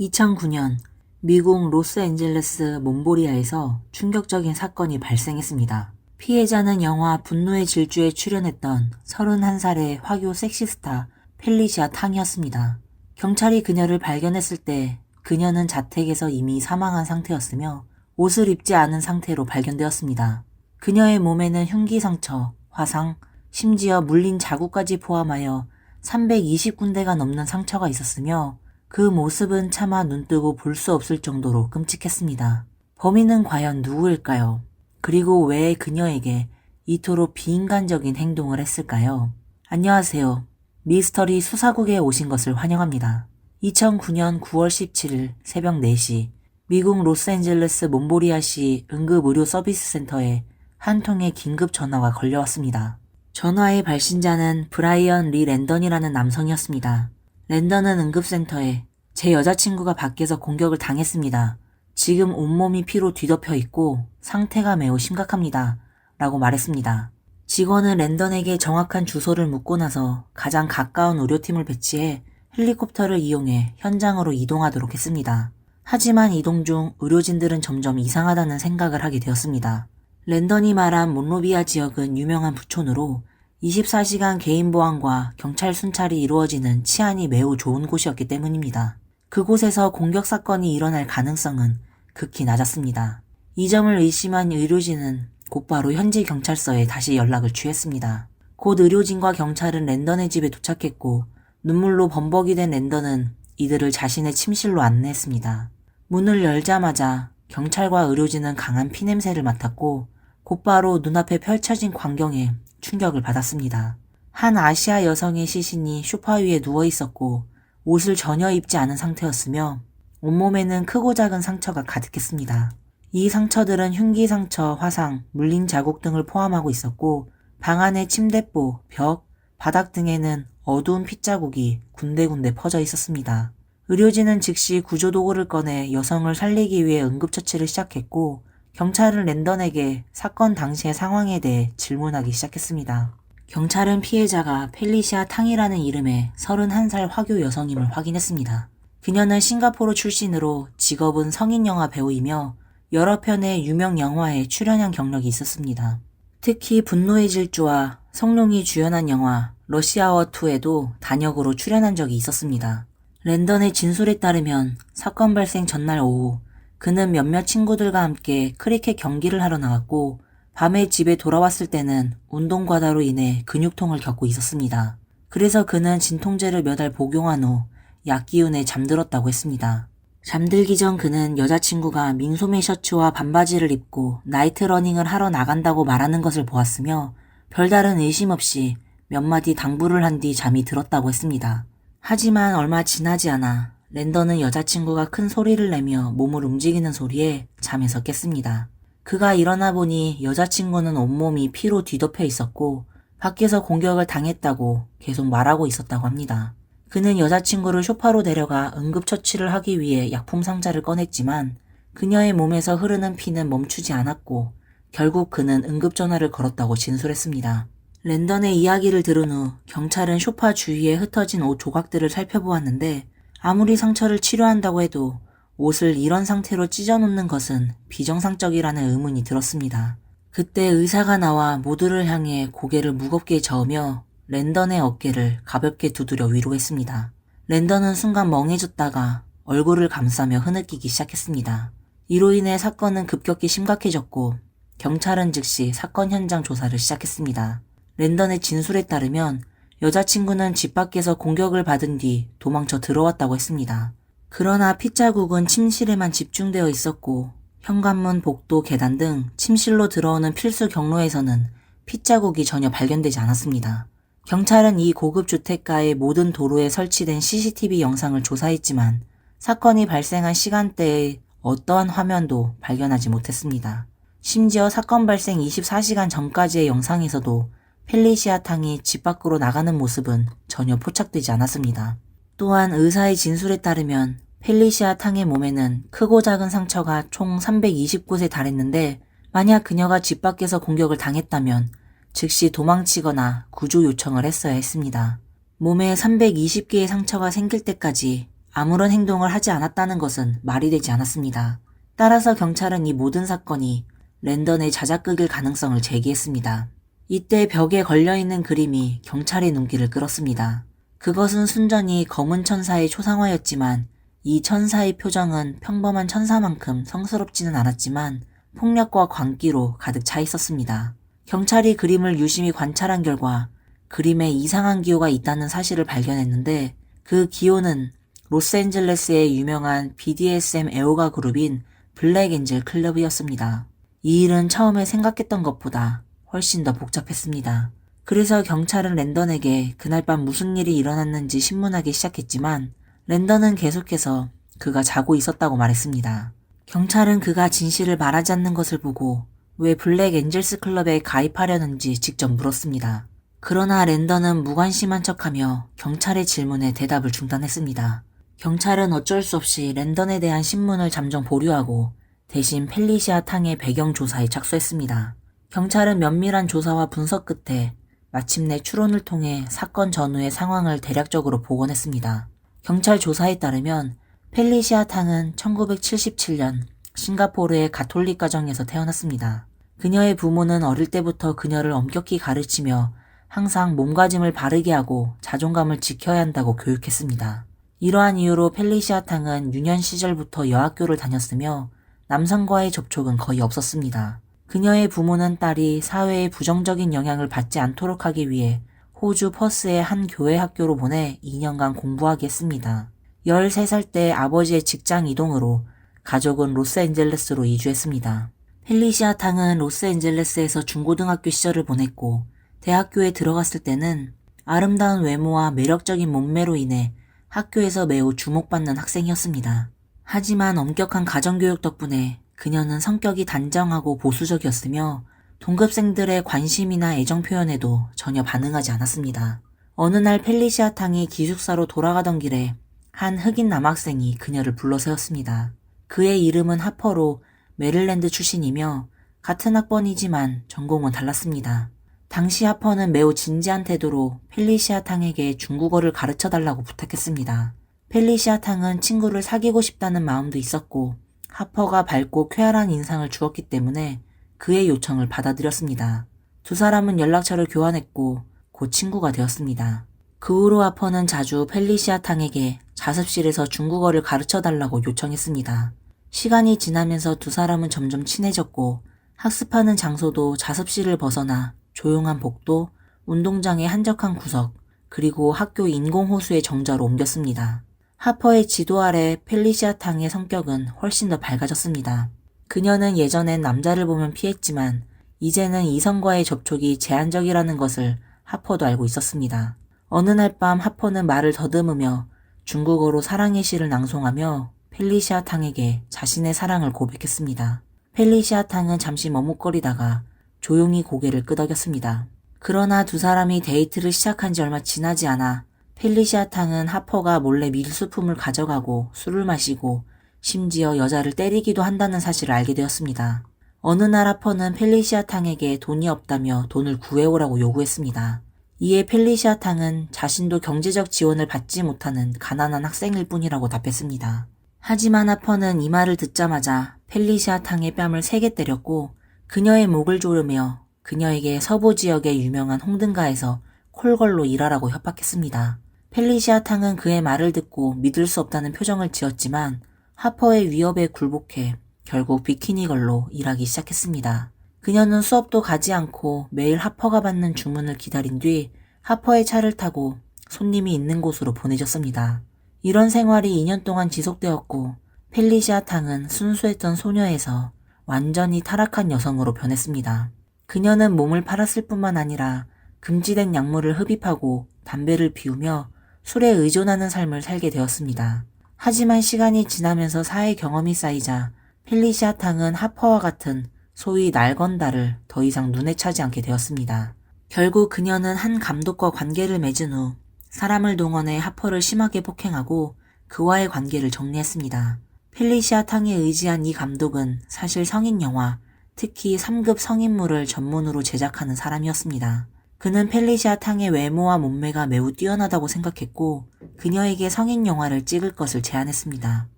2009년 미국 로스앤젤레스 몬보리아에서 충격적인 사건이 발생했습니다. 피해자는 영화 분노의 질주에 출연했던 31살의 화교 섹시스타 펠리시아 탕이었습니다. 경찰이 그녀를 발견했을 때 그녀는 자택에서 이미 사망한 상태였으며 옷을 입지 않은 상태로 발견되었습니다. 그녀의 몸에는 흉기 상처, 화상, 심지어 물린 자국까지 포함하여 320군데가 넘는 상처가 있었으며 그 모습은 차마 눈뜨고 볼 수 없을 정도로 끔찍했습니다. 범인은 과연 누구일까요? 그리고 왜 그녀에게 이토록 비인간적인 행동을 했을까요? 안녕하세요. 미스터리 수사국에 오신 것을 환영합니다. 2009년 9월 17일 새벽 4시 미국 로스앤젤레스 몬보리아시 응급의료서비스센터에 한 통의 긴급 전화가 걸려왔습니다. 전화의 발신자는 브라이언 리 랜던이라는 남성이었습니다. 랜던은 응급센터에 제 여자친구가 밖에서 공격을 당했습니다. 지금 온몸이 피로 뒤덮여 있고 상태가 매우 심각합니다. 라고 말했습니다. 직원은 랜던에게 정확한 주소를 묻고 나서 가장 가까운 의료팀을 배치해 헬리콥터를 이용해 현장으로 이동하도록 했습니다. 하지만 이동 중 의료진들은 점점 이상하다는 생각을 하게 되었습니다. 랜던이 말한 몬로비아 지역은 유명한 부촌으로 24시간 개인 보안과 경찰 순찰이 이루어지는 치안이 매우 좋은 곳이었기 때문입니다. 그곳에서 공격 사건이 일어날 가능성은 극히 낮았습니다. 이 점을 의심한 의료진은 곧바로 현지 경찰서에 다시 연락을 취했습니다. 곧 의료진과 경찰은 랜던의 집에 도착했고 눈물로 범벅이 된 랜던은 이들을 자신의 침실로 안내했습니다. 문을 열자마자 경찰과 의료진은 강한 피냄새를 맡았고 곧바로 눈앞에 펼쳐진 광경에 충격을 받았습니다. 한 아시아 여성의 시신이 소파 위에 누워 있었고 옷을 전혀 입지 않은 상태였으며 온몸에는 크고 작은 상처가 가득했습니다. 이 상처들은 흉기 상처, 화상, 물린 자국 등을 포함하고 있었고 방 안의 침대보, 벽, 바닥 등에는 어두운 핏자국이 군데군데 퍼져 있었습니다. 의료진은 즉시 구조도구를 꺼내 여성을 살리기 위해 응급처치를 시작했고 경찰은 랜던에게 사건 당시의 상황에 대해 질문하기 시작했습니다. 경찰은 피해자가 펠리시아 탕이라는 이름의 31살 화교 여성임을 확인했습니다. 그녀는 싱가포르 출신으로 직업은 성인영화 배우이며 여러 편의 유명 영화에 출연한 경력이 있었습니다. 특히 분노의 질주와 성룡이 주연한 영화 러시아워2에도 단역으로 출연한 적이 있었습니다. 랜던의 진술에 따르면 사건 발생 전날 오후 그는 몇몇 친구들과 함께 크리켓 경기를 하러 나왔고 밤에 집에 돌아왔을 때는 운동 과다로 인해 근육통을 겪고 있었습니다. 그래서 그는 진통제를 몇 알 복용한 후 약 기운에 잠들었다고 했습니다. 잠들기 전 그는 여자친구가 민소매 셔츠와 반바지를 입고 나이트 러닝을 하러 나간다고 말하는 것을 보았으며 별다른 의심 없이 몇 마디 당부를 한 뒤 잠이 들었다고 했습니다. 하지만 얼마 지나지 않아 랜던은 여자친구가 큰 소리를 내며 몸을 움직이는 소리에 잠에서 깼습니다. 그가 일어나 보니 여자친구는 온몸이 피로 뒤덮여 있었고 밖에서 공격을 당했다고 계속 말하고 있었다고 합니다. 그는 여자친구를 소파로 데려가 응급처치를 하기 위해 약품 상자를 꺼냈지만 그녀의 몸에서 흐르는 피는 멈추지 않았고 결국 그는 응급전화를 걸었다고 진술했습니다. 랜던의 이야기를 들은 후 경찰은 소파 주위에 흩어진 옷 조각들을 살펴보았는데 아무리 상처를 치료한다고 해도 옷을 이런 상태로 찢어놓는 것은 비정상적이라는 의문이 들었습니다. 그때 의사가 나와 모두를 향해 고개를 무겁게 저으며 랜던의 어깨를 가볍게 두드려 위로했습니다. 랜던은 순간 멍해졌다가 얼굴을 감싸며 흐느끼기 시작했습니다. 이로 인해 사건은 급격히 심각해졌고 경찰은 즉시 사건 현장 조사를 시작했습니다. 랜던의 진술에 따르면 여자친구는 집 밖에서 공격을 받은 뒤 도망쳐 들어왔다고 했습니다. 그러나 핏자국은 침실에만 집중되어 있었고 현관문, 복도, 계단 등 침실로 들어오는 필수 경로에서는 핏자국이 전혀 발견되지 않았습니다. 경찰은 이 고급 주택가의 모든 도로에 설치된 CCTV 영상을 조사했지만 사건이 발생한 시간대의 어떠한 화면도 발견하지 못했습니다. 심지어 사건 발생 24시간 전까지의 영상에서도 펠리시아 탕이 집 밖으로 나가는 모습은 전혀 포착되지 않았습니다. 또한 의사의 진술에 따르면 펠리시아 탕의 몸에는 크고 작은 상처가 총 320곳에 달했는데 만약 그녀가 집 밖에서 공격을 당했다면 즉시 도망치거나 구조 요청을 했어야 했습니다. 몸에 320개의 상처가 생길 때까지 아무런 행동을 하지 않았다는 것은 말이 되지 않았습니다. 따라서 경찰은 이 모든 사건이 랜던의 자작극일 가능성을 제기했습니다. 이때 벽에 걸려있는 그림이 경찰의 눈길을 끌었습니다. 그것은 순전히 검은 천사의 초상화였지만 이 천사의 표정은 평범한 천사만큼 성스럽지는 않았지만 폭력과 광기로 가득 차 있었습니다. 경찰이 그림을 유심히 관찰한 결과 그림에 이상한 기호가 있다는 사실을 발견했는데 그 기호는 로스앤젤레스의 유명한 BDSM 애호가 그룹인 블랙 엔젤 클럽이었습니다. 이 일은 처음에 생각했던 것보다 훨씬 더 복잡했습니다. 그래서 경찰은 랜던에게 그날 밤 무슨 일이 일어났는지 신문하기 시작했지만 랜던은 계속해서 그가 자고 있었다고 말했습니다. 경찰은 그가 진실을 말하지 않는 것을 보고 왜 블랙 엔젤스 클럽에 가입하려는지 직접 물었습니다. 그러나 랜던은 무관심한 척하며 경찰의 질문에 대답을 중단했습니다. 경찰은 어쩔 수 없이 랜던에 대한 신문을 잠정 보류하고 대신 펠리시아 탕의 배경 조사에 착수했습니다. 경찰은 면밀한 조사와 분석 끝에 마침내 추론을 통해 사건 전후의 상황을 대략적으로 복원했습니다. 경찰 조사에 따르면 펠리시아 탕은 1977년 싱가포르의 가톨릭 가정에서 태어났습니다. 그녀의 부모는 어릴 때부터 그녀를 엄격히 가르치며 항상 몸가짐을 바르게 하고 자존감을 지켜야 한다고 교육했습니다. 이러한 이유로 펠리시아 탕은 유년 시절부터 여학교를 다녔으며 남성과의 접촉은 거의 없었습니다. 그녀의 부모는 딸이 사회의 부정적인 영향을 받지 않도록 하기 위해 호주 퍼스의 한 교회 학교로 보내 2년간 공부하게 했습니다. 13살 때 아버지의 직장 이동으로 가족은 로스앤젤레스로 이주했습니다. 펠리시아 탕은 로스앤젤레스에서 중고등학교 시절을 보냈고 대학교에 들어갔을 때는 아름다운 외모와 매력적인 몸매로 인해 학교에서 매우 주목받는 학생이었습니다. 하지만 엄격한 가정교육 덕분에 그녀는 성격이 단정하고 보수적이었으며 동급생들의 관심이나 애정 표현에도 전혀 반응하지 않았습니다. 어느 날 펠리시아 탕이 기숙사로 돌아가던 길에 한 흑인 남학생이 그녀를 불러세웠습니다. 그의 이름은 하퍼로 메릴랜드 출신이며 같은 학번이지만 전공은 달랐습니다. 당시 하퍼는 매우 진지한 태도로 펠리시아 탕에게 중국어를 가르쳐달라고 부탁했습니다. 펠리시아 탕은 친구를 사귀고 싶다는 마음도 있었고 하퍼가 밝고 쾌활한 인상을 주었기 때문에 그의 요청을 받아들였습니다. 두 사람은 연락처를 교환했고 곧 친구가 되었습니다. 그 후로 하퍼는 자주 펠리시아 탕에게 자습실에서 중국어를 가르쳐달라고 요청했습니다. 시간이 지나면서 두 사람은 점점 친해졌고 학습하는 장소도 자습실을 벗어나 조용한 복도, 운동장의 한적한 구석, 그리고 학교 인공호수의 정자로 옮겼습니다. 하퍼의 지도 아래 펠리시아 탕의 성격은 훨씬 더 밝아졌습니다. 그녀는 예전엔 남자를 보면 피했지만 이제는 이성과의 접촉이 제한적이라는 것을 하퍼도 알고 있었습니다. 어느 날 밤 하퍼는 말을 더듬으며 중국어로 사랑의 시를 낭송하며 펠리시아 탕에게 자신의 사랑을 고백했습니다. 펠리시아 탕은 잠시 머뭇거리다가 조용히 고개를 끄덕였습니다. 그러나 두 사람이 데이트를 시작한 지 얼마 지나지 않아 펠리시아 탕은 하퍼가 몰래 밀수품을 가져가고 술을 마시고 심지어 여자를 때리기도 한다는 사실을 알게 되었습니다. 어느 날 하퍼는 펠리시아 탕에게 돈이 없다며 돈을 구해오라고 요구했습니다. 이에 펠리시아 탕은 자신도 경제적 지원을 받지 못하는 가난한 학생일 뿐이라고 답했습니다. 하지만 하퍼는 이 말을 듣자마자 펠리시아 탕의 뺨을 세게 때렸고 그녀의 목을 조르며 그녀에게 서부 지역의 유명한 홍등가에서 콜걸로 일하라고 협박했습니다. 펠리시아 탕은 그의 말을 듣고 믿을 수 없다는 표정을 지었지만 하퍼의 위협에 굴복해 결국 비키니걸로 일하기 시작했습니다. 그녀는 수업도 가지 않고 매일 하퍼가 받는 주문을 기다린 뒤 하퍼의 차를 타고 손님이 있는 곳으로 보내줬습니다. 이런 생활이 2년 동안 지속되었고 펠리시아 탕은 순수했던 소녀에서 완전히 타락한 여성으로 변했습니다. 그녀는 몸을 팔았을 뿐만 아니라 금지된 약물을 흡입하고 담배를 피우며 술에 의존하는 삶을 살게 되었습니다. 하지만 시간이 지나면서 사회 경험이 쌓이자 펠리시아 탕은 하퍼와 같은 소위 날건다를 더 이상 눈에 차지 않게 되었습니다. 결국 그녀는 한 감독과 관계를 맺은 후 사람을 동원해 하퍼를 심하게 폭행하고 그와의 관계를 정리했습니다. 펠리시아 탕에 의지한 이 감독은 사실 성인 영화, 특히 3급 성인물을 전문으로 제작하는 사람이었습니다. 그는 펠리시아 탕의 외모와 몸매가 매우 뛰어나다고 생각했고 그녀에게 성인 영화를 찍을 것을 제안했습니다.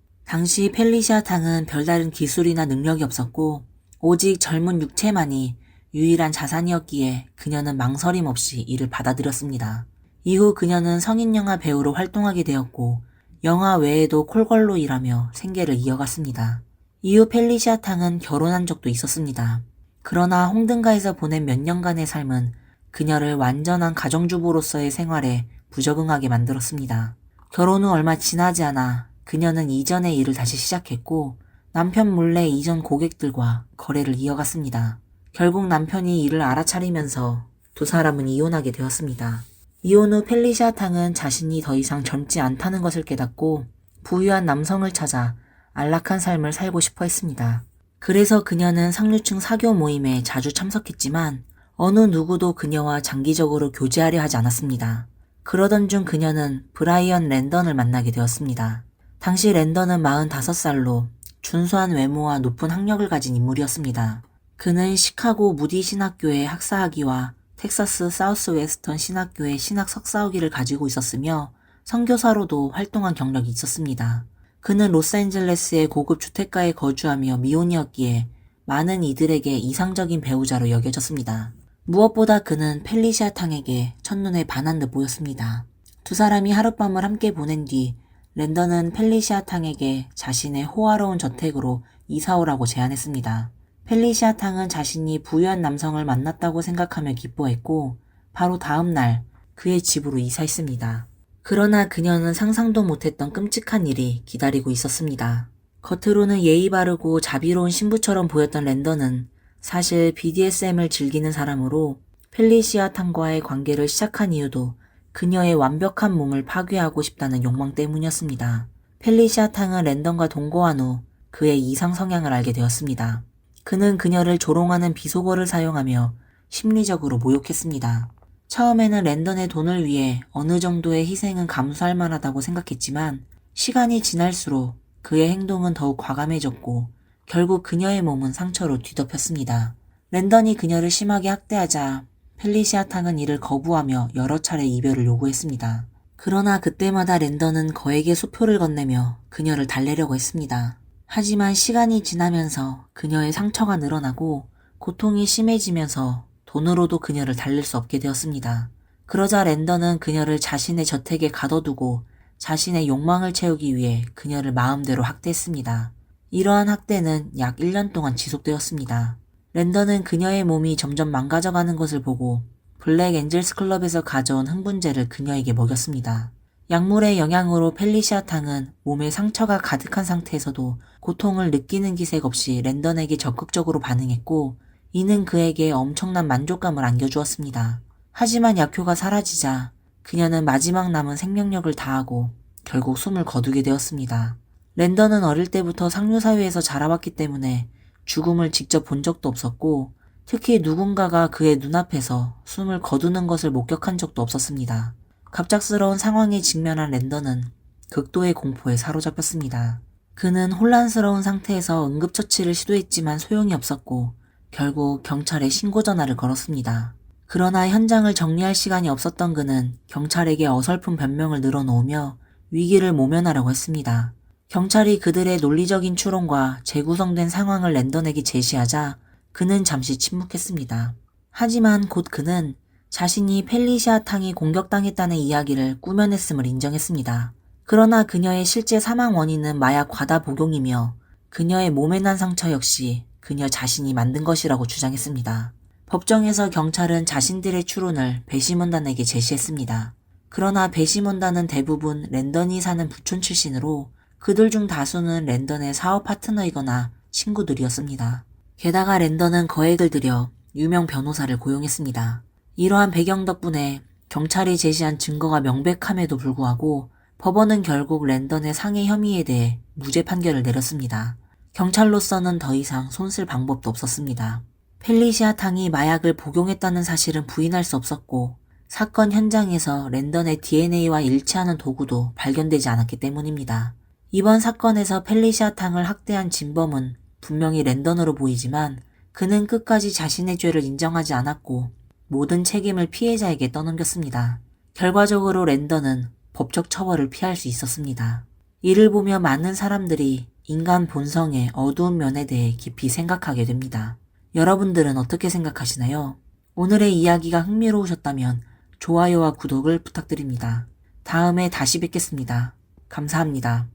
당시 펠리시아 탕은 별다른 기술이나 능력이 없었고 오직 젊은 육체만이 유일한 자산이었기에 그녀는 망설임 없이 이를 받아들였습니다. 이후 그녀는 성인 영화 배우로 활동하게 되었고 영화 외에도 콜걸로 일하며 생계를 이어갔습니다. 이후 펠리시아 탕은 결혼한 적도 있었습니다. 그러나 홍등가에서 보낸 몇 년간의 삶은 그녀를 완전한 가정주부로서의 생활에 부적응하게 만들었습니다. 결혼 후 얼마 지나지 않아 그녀는 이전의 일을 다시 시작했고 남편 몰래 이전 고객들과 거래를 이어갔습니다. 결국 남편이 이를 알아차리면서 두 사람은 이혼하게 되었습니다. 이혼 후 펠리시아 탕은 자신이 더 이상 젊지 않다는 것을 깨닫고 부유한 남성을 찾아 안락한 삶을 살고 싶어 했습니다. 그래서 그녀는 상류층 사교 모임에 자주 참석했지만 어느 누구도 그녀와 장기적으로 교제하려 하지 않았습니다. 그러던 중 그녀는 브라이언 랜던을 만나게 되었습니다. 당시 랜던은 45살로 준수한 외모와 높은 학력을 가진 인물이었습니다. 그는 시카고 무디 신학교의 학사학위와 텍사스 사우스웨스턴 신학교의 신학 석사학위를 가지고 있었으며 선교사로도 활동한 경력이 있었습니다. 그는 로스앤젤레스의 고급 주택가에 거주하며 미혼이었기에 많은 이들에게 이상적인 배우자로 여겨졌습니다. 무엇보다 그는 펠리시아 탕에게 첫눈에 반한 듯 보였습니다. 두 사람이 하룻밤을 함께 보낸 뒤 랜던은 펠리시아 탕에게 자신의 호화로운 저택으로 이사오라고 제안했습니다. 펠리시아 탕은 자신이 부유한 남성을 만났다고 생각하며 기뻐했고 바로 다음 날 그의 집으로 이사했습니다. 그러나 그녀는 상상도 못했던 끔찍한 일이 기다리고 있었습니다. 겉으로는 예의 바르고 자비로운 신부처럼 보였던 랜던은 사실 BDSM을 즐기는 사람으로 펠리시아 탕과의 관계를 시작한 이유도 그녀의 완벽한 몸을 파괴하고 싶다는 욕망 때문이었습니다. 펠리시아 탕은 랜던과 동거한 후 그의 이상 성향을 알게 되었습니다. 그는 그녀를 조롱하는 비속어를 사용하며 심리적으로 모욕했습니다. 처음에는 랜던의 돈을 위해 어느 정도의 희생은 감수할 만하다고 생각했지만 시간이 지날수록 그의 행동은 더욱 과감해졌고 결국 그녀의 몸은 상처로 뒤덮였습니다. 랜던이 그녀를 심하게 학대하자 펠리시아 탕은 이를 거부하며 여러 차례 이별을 요구했습니다. 그러나 그때마다 랜던은 거액의 수표를 건네며 그녀를 달래려고 했습니다. 하지만 시간이 지나면서 그녀의 상처가 늘어나고 고통이 심해지면서 돈으로도 그녀를 달랠 수 없게 되었습니다. 그러자 랜던은 그녀를 자신의 저택에 가둬두고 자신의 욕망을 채우기 위해 그녀를 마음대로 학대했습니다. 이러한 학대는 약 1년 동안 지속되었습니다. 랜던은 그녀의 몸이 점점 망가져가는 것을 보고 블랙 엔젤스 클럽에서 가져온 흥분제를 그녀에게 먹였습니다. 약물의 영향으로 펠리시아 탕은 몸에 상처가 가득한 상태에서도 고통을 느끼는 기색 없이 랜던에게 적극적으로 반응했고 이는 그에게 엄청난 만족감을 안겨주었습니다. 하지만 약효가 사라지자 그녀는 마지막 남은 생명력을 다하고 결국 숨을 거두게 되었습니다. 랜던은 어릴 때부터 상류사회에서 자라왔기 때문에 죽음을 직접 본 적도 없었고 특히 누군가가 그의 눈앞에서 숨을 거두는 것을 목격한 적도 없었습니다. 갑작스러운 상황에 직면한 랜던은 극도의 공포에 사로잡혔습니다. 그는 혼란스러운 상태에서 응급처치를 시도했지만 소용이 없었고 결국 경찰에 신고 전화를 걸었습니다. 그러나 현장을 정리할 시간이 없었던 그는 경찰에게 어설픈 변명을 늘어놓으며 위기를 모면하려고 했습니다. 경찰이 그들의 논리적인 추론과 재구성된 상황을 랜던에게 제시하자 그는 잠시 침묵했습니다. 하지만 곧 그는 자신이 펠리시아 탕이 공격당했다는 이야기를 꾸며냈음을 인정했습니다. 그러나 그녀의 실제 사망 원인은 마약 과다 복용이며 그녀의 몸에 난 상처 역시 그녀 자신이 만든 것이라고 주장했습니다. 법정에서 경찰은 자신들의 추론을 배심원단에게 제시했습니다. 그러나 배심원단은 대부분 랜던이 사는 부촌 출신으로 그들 중 다수는 랜던의 사업 파트너이거나 친구들이었습니다. 게다가 랜던은 거액을 들여 유명 변호사를 고용했습니다. 이러한 배경 덕분에 경찰이 제시한 증거가 명백함에도 불구하고 법원은 결국 랜던의 상해 혐의에 대해 무죄 판결을 내렸습니다. 경찰로서는 더 이상 손쓸 방법도 없었습니다. 펠리시아 탕이 마약을 복용했다는 사실은 부인할 수 없었고 사건 현장에서 랜던의 DNA와 일치하는 도구도 발견되지 않았기 때문입니다. 이번 사건에서 펠리시아 탕을 학대한 진범은 분명히 랜던으로 보이지만 그는 끝까지 자신의 죄를 인정하지 않았고 모든 책임을 피해자에게 떠넘겼습니다. 결과적으로 랜던은 법적 처벌을 피할 수 있었습니다. 이를 보며 많은 사람들이 인간 본성의 어두운 면에 대해 깊이 생각하게 됩니다. 여러분들은 어떻게 생각하시나요? 오늘의 이야기가 흥미로우셨다면 좋아요와 구독을 부탁드립니다. 다음에 다시 뵙겠습니다. 감사합니다.